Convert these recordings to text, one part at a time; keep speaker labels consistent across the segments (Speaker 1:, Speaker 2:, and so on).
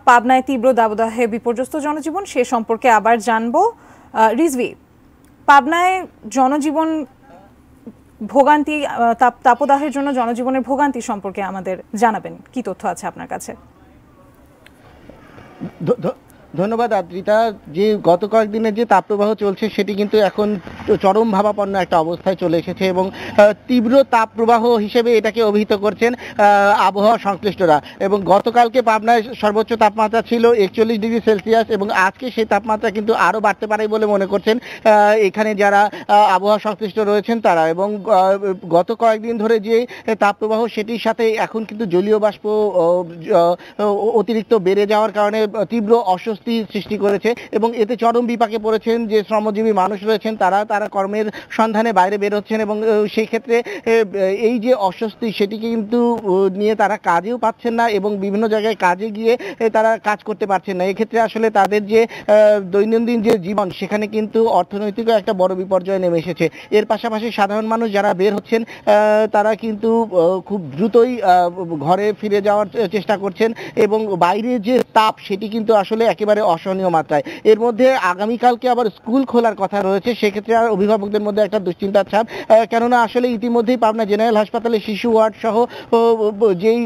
Speaker 1: পাবনায় তীব্র দাবদাহে বিপর্যস্ত জনজীবন সে সম্পর্কে আবার জানবো। রিজভি, পাবনায় জনজীবন ভোগান্তি, তাপদাহের জন্য জনজীবনের ভোগান্তি সম্পর্কে আমাদের জানাবেন, কি তথ্য আছে আপনার কাছে?
Speaker 2: ধন্যবাদ আদ্রিতা। যে গত কয়েকদিনের যে তাপপ্রবাহ চলছে সেটি কিন্তু এখন চরম ভাবাপন্ন একটা অবস্থায় চলে এসেছে এবং তীব্র তাপপ্রবাহ হিসেবে এটাকে অভিহিত করছেন আবহাওয়া সংশ্লিষ্টরা। এবং গতকালকে পাবনায় সর্বোচ্চ তাপমাত্রা ছিল 41°C এবং আজকে সেই তাপমাত্রা কিন্তু আরও বাড়তে পারে বলে মনে করছেন এখানে যারা আবহাওয়া সংশ্লিষ্ট রয়েছেন তারা। এবং গত কয়েকদিন ধরে যে তাপপ্রবাহ সেটির সাথে এখন কিন্তু জলীয় বাষ্প অতিরিক্ত বেড়ে যাওয়ার কারণে তীব্র অস্বস্তি সৃষ্টি করেছে এবং এতে চরম বিপাকে পড়েছেন যে শ্রমজীবী মানুষ রয়েছেন তারা কর্মের সন্ধানে বাইরে বের হচ্ছেন এবং সেই ক্ষেত্রে এই যে অস্বস্তি সেটিকে কিন্তু নিয়ে তারা কাজেও পাচ্ছেন না এবং বিভিন্ন জায়গায় কাজে গিয়ে তারা কাজ করতে পারছেন না। এক্ষেত্রে আসলে তাদের যে দৈনন্দিন যে জীবন সেখানে কিন্তু অর্থনৈতিকও একটা বড় বিপর্যয় নেমে এসেছে। এর পাশাপাশি সাধারণ মানুষ যারা বের হচ্ছেন তারা কিন্তু খুব দ্রুতই ঘরে ফিরে যাওয়ার চেষ্টা করছেন এবং বাইরে যে তাপ সেটি কিন্তু আসলে একেবারে অসহনীয় মাত্রায়। এর মধ্যে আগামীকালকে আবার স্কুল খোলার কথা রয়েছে, সেক্ষেত্রে আর অভিভাবকদের মধ্যে একটা দুশ্চিন্তার ছাপ, কেননা আসলে ইতিমধ্যেই পাবনা জেনারেল হাসপাতালে শিশু ওয়ার্ড সহ যেই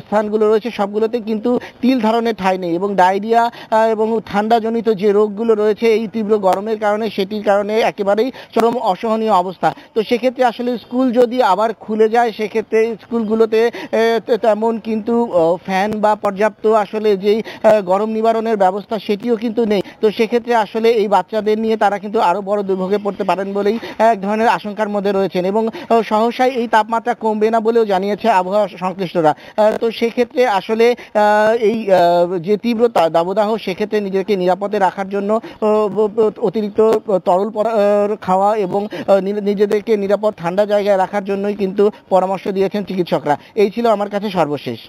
Speaker 2: স্থানগুলো রয়েছে সবগুলোতে কিন্তু তিল ধারণের ঠাঁই নেই এবং ডায়রিয়া এবং ঠান্ডাজনিত যে রোগগুলো রয়েছে এই তীব্র গরমের কারণে সেটির কারণে একেবারেই চরম অসহনীয় অবস্থা। তো সেক্ষেত্রে আসলে স্কুল যদি আবার খুলে যায় সেক্ষেত্রে স্কুলগুলোতে তেমন কিন্তু ফ্যান বা পর্যাপ্ত আসলে যেই গরম নিবারণের ব্যবস্থা সেটিও কিন্তু নেই। তো সেক্ষেত্রে আসলে এই বাচ্চাদের নিয়ে তারা কিন্তু আরো বড় দুর্ভোগে পড়তে পারেন বলেই এক ধরনের আশঙ্কার মধ্যে রয়েছেন এবং সহসাই এই তাপমাত্রা কমবে না বলেও জানিয়েছে আবহাওয়া সংশ্লিষ্টরা। তো সেক্ষেত্রে আসলে এই যে তীব্র দাবদাহ সেক্ষেত্রে নিজেকে নিরাপদে রাখার জন্য অতিরিক্ত তরল খাওয়া এবং নিজেদেরকে নিরাপদ ঠান্ডা জায়গায় রাখার জন্যই কিন্তু পরামর্শ দিয়েছেন চিকিৎসকরা। এই ছিল আমার কাছে সর্বশেষ।